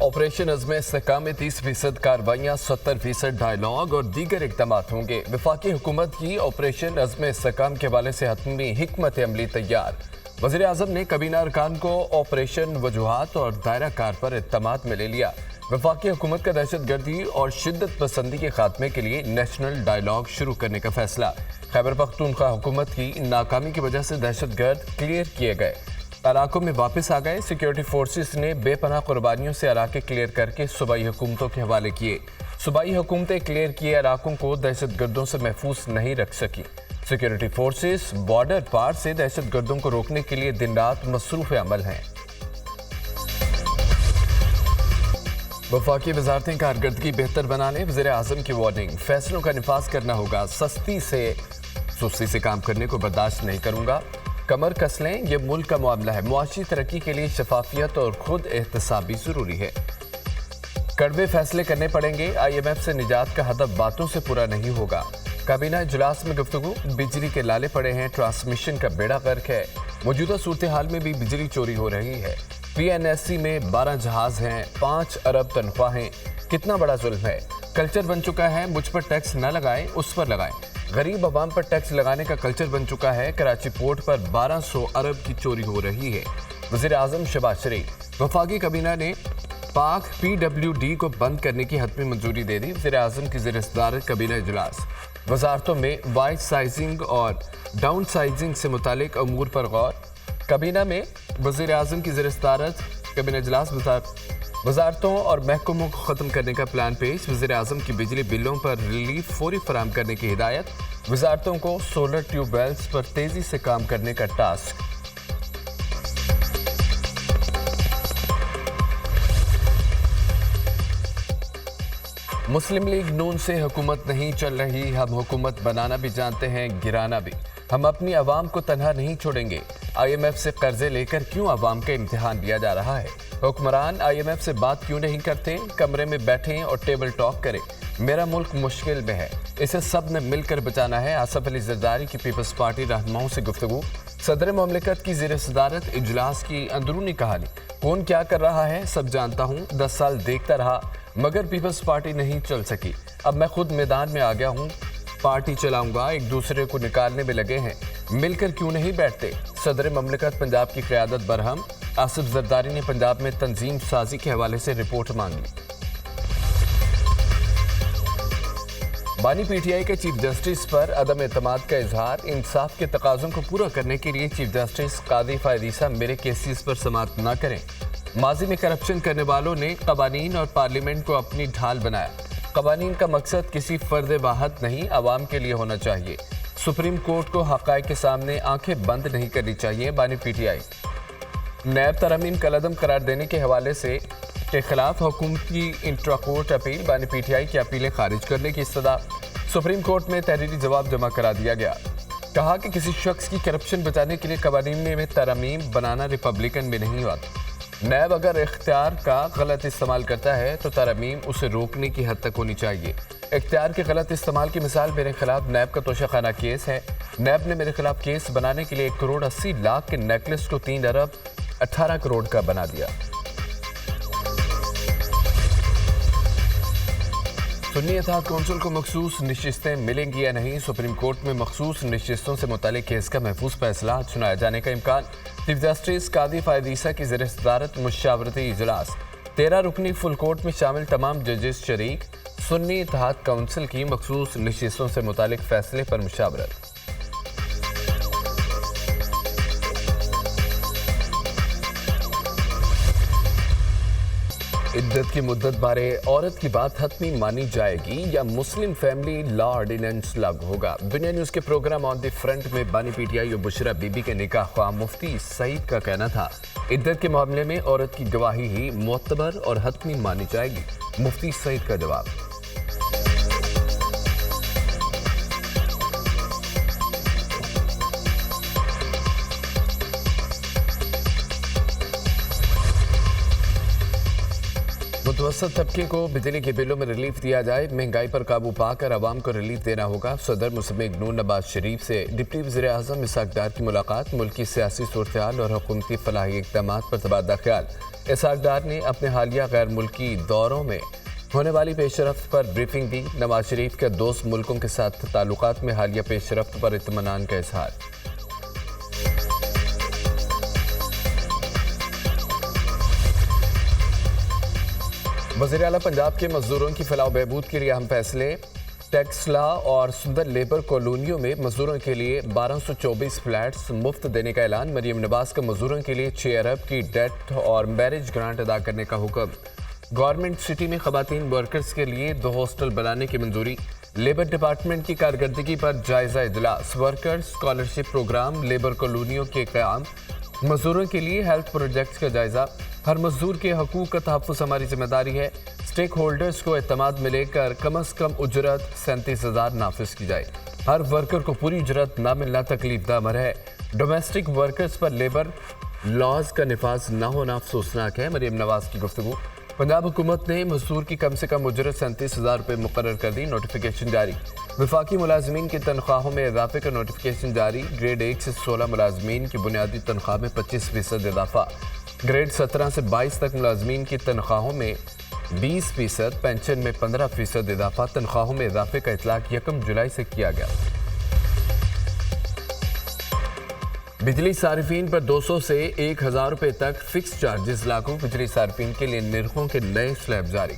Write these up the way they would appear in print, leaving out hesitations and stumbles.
Operation अज़्म इस्तेहकाम में 30% कार्रवाइयाँ, 70% dialogue और दीगर इक़दाम होंगे। वफाकी हुकूमत की ऑपरेशन अज़्म इस्तेहकाम के हवाले से हतमी हिकमत अमली तैयार। वज़ीर आज़म ने कबीना अरकान को ऑपरेशन वजूहात और दायरा कार पर इत्तमाद में ले लिया। वफाकी हुकूमत का दहशत गर्दी और शिद्दत पसंदी के खात्मे के लिए नेशनल डायलॉग शुरू करने का फैसला। खैबर पख्तूनख्वा हुकूमत की नाकामी की वजह से दहशत गर्द क्लियर किए गए, इलाकों में वापस आ गए। सिक्योरिटी फोर्सेस ने बेपनाह कुर्बानियों से इलाके क्लियर करके सूबाई हुकूमतों के हवाले किए। सूबाई हुकूमतें क्लियर किए इलाकों को दहशत गर्दों से महफूज नहीं रख सकी। सिक्योरिटी फोर्सेस बॉर्डर पार से दहशत गर्दों को रोकने के लिए दिन रात मसरूफ़ अमल हैं। वफाकी वजारतें कारकर्दगी बेहतर बनाने वज़ीर आज़म की वार्निंग। फैसलों का निफाज करना होगा, सुस्ती से काम करने को बर्दाश्त नहीं करूंगा। कमर कस लें, ये मुल्क का मामला है। मुआशी तरक्की के लिए शफाफियत और खुद एहतसाबी ज़रूरी है। कड़वे फैसले करने पड़ेंगे। IMF से निजात का हदफ बातों से पूरा नहीं होगा। काबीना इजलास में गुफ्तगू। बिजली के लाले पड़े हैं, ट्रांसमिशन का बेड़ा गर्क है। मौजूदा सूरत हाल में भी बिजली चोरी हो रही है। PNSC में 12 जहाज हैं, 5 अरब तनख्वाहें। कितना बड़ा जुल्म है। कल्चर बन चुका है, मुझ पर टैक्स न लगाएं, उस पर लगाएं। गरीब आवाम पर टैक्स लगाने का कल्चर बन चुका है। कराची पोर्ट पर 1200 अरब की चोरी हो रही है। वज़ीर आज़म शहबाज शरीफ। वफाकी काबीना ने पाक PWD को बंद करने की हतमी मंजूरी दे दी। वज़ीर आज़म की ज़ेर सदारत काबीना इजलास। वजारतों में वाइड साइजिंग और डाउन साइजिंग से मुतालिक अमूर पर गौर। काबीना में वज़ीर आज़म की ज़ेर सदारत काबीना इजलास। वजारतों और महकमों को ख़त्म करने का प्लान पेश। वज़ीर आज़म की बिजली बिलों पर रिलीफ फौरी फराहम करने की हिदायत। वजारतों को सोलर ट्यूबवेल्स पर तेज़ी से काम करने का टास्क। मुस्लिम लीग नून से हुकूमत नहीं चल रही। हम हुकूमत बनाना भी जानते हैं, गिराना भी। हम अपनी आवाम को तन्हा नहीं छोड़ेंगे। IMF से कर्जे लेकर क्यों आवाम का इम्तिहान लिया जा रहा है। हुक्मरान IMF से बात क्यों नहीं करते, कमरे में बैठें और टेबल टॉक करें। मेरा मुल्क मुश्किल में है, इसे सब ने मिलकर बचाना है। आसफ अली जरदारी की पीपल्स पार्टी रहनुमाओं से गुफ्तगू। सदर ममलिकत की ज़ेर सदारत इजलास की अंदरूनी कहानी। कौन क्या कर रहा है सब जानता हूँ। 10 साल देखता रहा मगर पीपल्स पार्टी नहीं चल सकी। अब मैं खुद मैदान में आ गया हूँ, पार्टी चलाऊंगा। एक दूसरे को निकालने में लगे हैं, मिलकर क्यों नहीं बैठते। सदर ममलिकत पंजाब की क़यादत बरहम। आसिफ जरदारी ने पंजाब में तंजीम साजी के हवाले से रिपोर्ट मांगी। बानी PTI के चीफ जस्टिस पर अदम एतमाद का इजहार। इंसाफ के तकाज़ों को पूरा करने के लिए चीफ जस्टिस कादी फायदीसा मेरे केसेस पर समाअत न करें। माजी में करप्शन करने वालों ने कवानीन और पार्लियामेंट को अपनी ढाल बनाया। कवानीन का मकसद किसी फर्द वाहद नहीं, आवाम के लिए होना चाहिए। सुप्रीम कोर्ट को हक़ाइक़ के सामने आंखें बंद नहीं करनी चाहिए। बानी PTI। नैब तरमीम कलअदम करार देने के हवाले से के खिलाफ हुकूमत की इंट्रा कोर्ट अपील। बानी PTI की अपीलें खारिज करने की इस्तदा। सुप्रीम कोर्ट में तहरीरी जवाब जमा करा दिया गया। कहा कि किसी शख्स की करप्शन बचाने के लिए कवानीन में तरमीम बनाना रिपब्लिकन में नहीं आता। नैब अगर इख्तियार का गलत इस्तेमाल करता है तो तरमीम उसे रोकने की हद तक होनी चाहिए। इख्तियार के गलत इस्तेमाल की मिसाल मेरे खिलाफ नैब का तोशाखाना केस है। नैब ने मेरे खिलाफ केस बनाने के लिए 1 करोड़ 80 लाख के नेकलेस को 3 अरब 18 करोड़ का बना दिया। सुन्नी इत्तेहाद कौंसिल को मखसूस नशिस्तें मिलेंगी या नहीं। सुप्रीम कोर्ट में मखसूस नशिस्तों से मुतालिक केस का महफूज फैसला सुनाए जाने का इम्कान। चीफ जस्टिस कादी फायदीसा की ज़ेर सदारत मुशावरती इजलास। 13 रुकनी फुल कोर्ट में शामिल तमाम जजेस शरीक। सुन्नी इत्तेहाद कौंसिल की मखसूस नशिस्तों से मुतालिक फैसले पर मुशावरत। इद्दत की मुद्दत बारे औरत की बात हतमी मानी जाएगी या मुस्लिम फैमिली लॉ ऑर्डिनेंस लागू होगा। दुनिया न्यूज़ के प्रोग्राम ऑन द फ्रंट में बानी PTI और बुशरा बीबी के निकाह ख्वाह मुफ्ती सईद का कहना था, इद्दत के मामले में औरत की गवाही ही मोतबर और हतमी मानी जाएगी। मुफ्ती सईद का जवाब। मुतवसत तबके को बिजली के बिलों में रिलीफ दिया जाए, महंगाई पर काबू पाकर आवाम को रिलीफ देना होगा। सदर मुस्लिम लीग नून नवाज शरीफ से डिप्टी वज़ीर-ए-आज़म इसहाक डार की मुलाकात, मुल्की सियासी सूरत-ए-हाल और हुकूमती फलाही इक़दामात पर तबादला ख्याल। इसहाक डार ने अपने हालिया गैर मुल्की दौरों में होने वाली पेशरफ्त पर ब्रीफिंग दी। नवाज शरीफ के दोस्त मुल्कों के साथ ताल्लुकात में हालिया पेशरफ्त पर इत्मीनान का इजहार। वज़ीर आला पंजाब के मजदूरों की फलाह बहबूद के लिए अहम फैसले। टैक्स लॉ और सुंदर लेबर कॉलोनियों में मजदूरों के लिए 1224 फ्लैट्स मुफ्त देने का ऐलान। मरीम नवाज का मजदूरों के लिए 6 अरब की डेथ और मैरिज ग्रांट अदा करने का हुक्म। गवर्नमेंट सिटी में खवातीन वर्कर्स के लिए 2 हॉस्टल बनाने की मंजूरी। लेबर डिपार्टमेंट की कारकर्दगी पर जायजा इजलास। वर्कर्स स्कॉलरशिप प्रोग्राम, लेबर कॉलोनियों के क़याम, मजदूरों के लिए हेल्थ प्रोजेक्ट्स का जायजा। हर मजदूर के हकूक़ का तहफ़्फ़ुज़ हमारी जिम्मेदारी है। स्टेक होल्डर्स को एतमाद में लेकर कम अज़ कम उजरत 37,000 नाफिज की जाए। हर वर्कर को पूरी उजरत ना मिलना तकलीफ दा अमर है। डोमेस्टिक वर्कर्स पर लेबर लॉज का निफाज न होना अफसोसनाक है। मरीम नवाज की गुफ्तगू। पंजाब हुकूमत ने मजदूर की कम से कम उजरत 37,000 रुपये मुकर्रर कर दी, नोटिफिकेशन जारी। वफाकी मुलाजमीन की तनख्वाहों में इजाफे का नोटिफिकेशन जारी। ग्रेड 1 से 16 मुलाजमीन की बुनियादी तनख्वाह में 25% इजाफा। ग्रेड 17 से 22 तक मुलाजमीन की तनख्वाहों में 20%, पेंशन में 15% इजाफा। तनख्वाहों में इजाफे का इतलाक 1 जुलाई से किया गया। बिजली सार्फिन पर 200 से 1,000 रुपये तक फिक्स चार्जेस लागू। बिजली सार्फिन के लिए निर्खों के नए स्लैब जारी।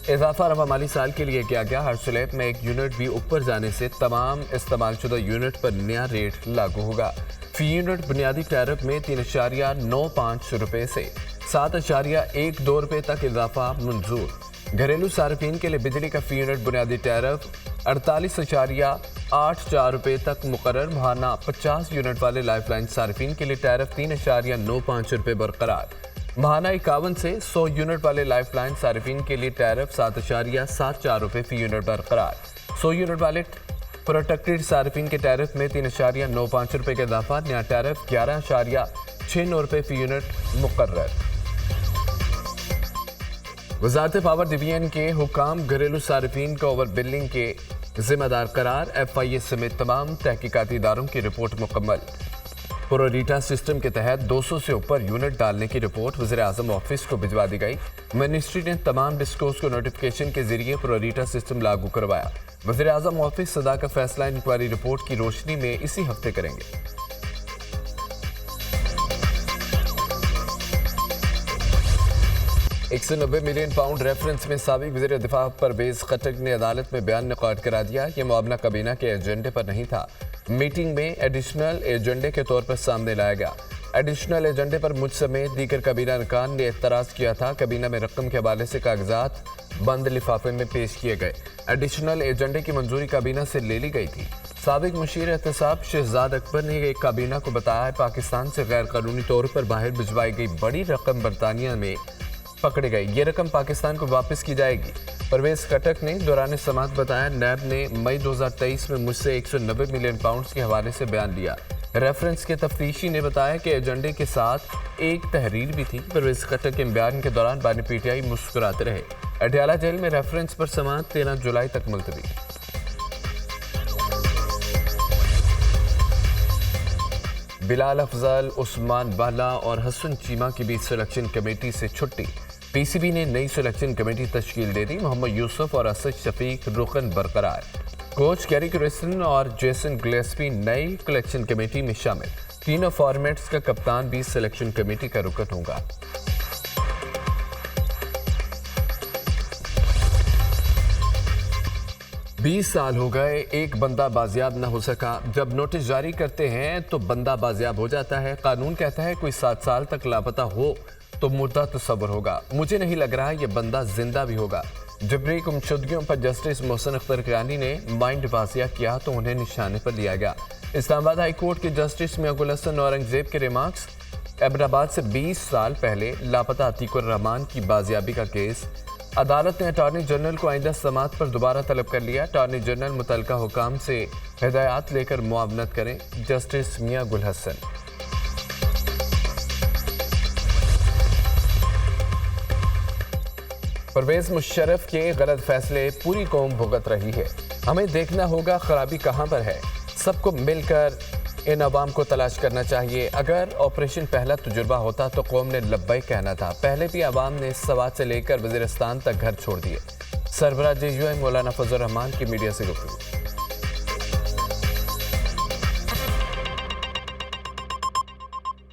इजाफा रवा माली साल के लिए किया गया। हर स्लैब में 1 यूनिट भी ऊपर जाने से तमाम इस्तेमालशुदा यूनिट पर नया रेट लागू होगा। फी यूनिट बुनियादी टैरिफ में 3.95 रुपये से 7.12 रुपये तक इजाफा मंजूर। घरेलू सार्फिन के लिए बिजली का फी यूनिट बुनियादी टैरिफ 48.84 रुपये तक मुकर्रर। माहाना 50 यूनिट वाले लाइफलाइन सार्फिन के लिए टैरिफ 3.95 रुपये बरकरार। माहाना 51 से 100 यूनिट वाले लाइफलाइन सार्फिन के लिए टैरिफ 7.74 रुपये फी यूनिट बरकरार। 100 यूनिट वाले प्रोटेक्टेड सार्फिन के टैरिफ में 3.95 रुपये का इजाफा। नया टैरिफ 11.69 रुपये फी यूनिट मुकर्रर। वज़ारत पावर डिवीजन के हुकाम घरेलू सार्फिन का ओवर बिलिंग के जिम्मेदार करार। FIA समेत तमाम तहकीकाती इदारों की रिपोर्ट मुकम्मल। प्रोरीटा सिस्टम के तहत 200 से ऊपर यूनिट डालने की रिपोर्ट वज़ीर-ए-आज़म ऑफिस को भिजवा दी गई। मिनिस्ट्री ने तमाम डिस्कोस को नोटिफिकेशन के जरिए प्रोरीटा सिस्टम लागू करवाया। वज़ीर-ए-आज़म ऑफिस सदा का फैसला इंक्वायरी रिपोर्ट की रोशनी में इसी हफ्ते करेंगे। 190 मिलियन पाउंड रेफरेंस में साबिक वज़ीर दिफा परवेज खट्टक ने अदालत में बयान रिकॉर्ड करा दिया। ये मामला काबीना के एजेंडे पर नहीं था, मीटिंग में एडिशनल एजेंडे के तौर पर सामने लाया गया। एडिशनल एजेंडे पर मुझ समेत दीगर काबीना अरकान ने एतराज़ किया था। काबीना में रकम के हवाले से कागजात बंद लिफाफे में पेश किए गए। एडिशनल एजेंडे की मंजूरी काबीना से ले ली गई थी। साबिक मुशीर एहतसाब शहजाद अकबर ने एक काबीना को बताया है पाकिस्तान से गैर कानूनी तौर पर बाहर भिजवाई गई बड़ी रकम बरतानिया में पकड़ी गई। ये रकम पाकिस्तान को वापस की जाएगी। परवेज खट्टक ने दौरान समात बताया, नैब ने मई 2023 में मुझसे 190 मिलियन पाउंड्स के हवाले से बयान लिया। रेफरेंस के तफ्तीशी ने बताया कि एजेंडे के साथ एक तहरीर भी थी। परवेज खट्टक के बयान के दौरान बानी PTI मुस्कुराते रहे। अडयाला जेल में रेफरेंस पर समात 13 जुलाई तक मुलतवी। बिलाल अफजल, उस्मान बाला और हसन चीमा की बीच सिलेक्शन कमेटी से छुट्टी। PCB ने नई सिलेक्शन कमेटी तश्कील दे दी। मोहम्मद यूसुफ और असद शफीक रुकन बरकरार। कोच कैरी क्रिस्टन और जेसन ग्लेस्पी नई सिलेक्शन कमेटी में शामिल। तीनों फॉर्मेट्स का कप्तान भी सिलेक्शन कमेटी का रुकन होगा। बीस साल हो गए, एक बंदा बाजियाब न हो सका। जब नोटिस जारी करते हैं तो बंदा बाजियाब हो जाता है। कानून कहता है कोई 7 साल तक लापता हो तो मुर्दा तस्वर होगा। मुझे नहीं लग रहा ये बंदा जिंदा भी होगा। जबरी गुमशुदगियों पर जस्टिस मोहसिन अख्तर किरानी ने माइंड वाजिया किया तो उन्हें निशाने पर लिया गया। इस्लामाबाद हाई कोर्ट के जस्टिस मियां गुल हसन औरंगजेब के रिमार्क्स। अहमदाबाद से 20 साल पहले लापता अतीकुर रहमान की बाजियाबी का केस। अदालत ने अटॉर्नी जनरल को आइंदा समात पर दोबारा तलब कर लिया। अटॉर्नी जनरल मुतल्लिका हुकाम से हिदायत लेकर मुआवनत करें। जस्टिस मियां गुल हसन। परवेज मुशर्रफ के गलत फैसले पूरी कौम भुगत रही है। हमें देखना होगा खराबी कहां पर है। सबको मिलकर इन अवाम को तलाश करना चाहिए। अगर ऑपरेशन पहला तजुर्बा होता तो कौम ने लब्बैक कहना था। पहले भी अवाम ने सवात से लेकर वजीरिस्तान तक घर छोड़ दिए। सरबराह JUI मौलाना फजल रहमान की मीडिया से गुफ्तगू।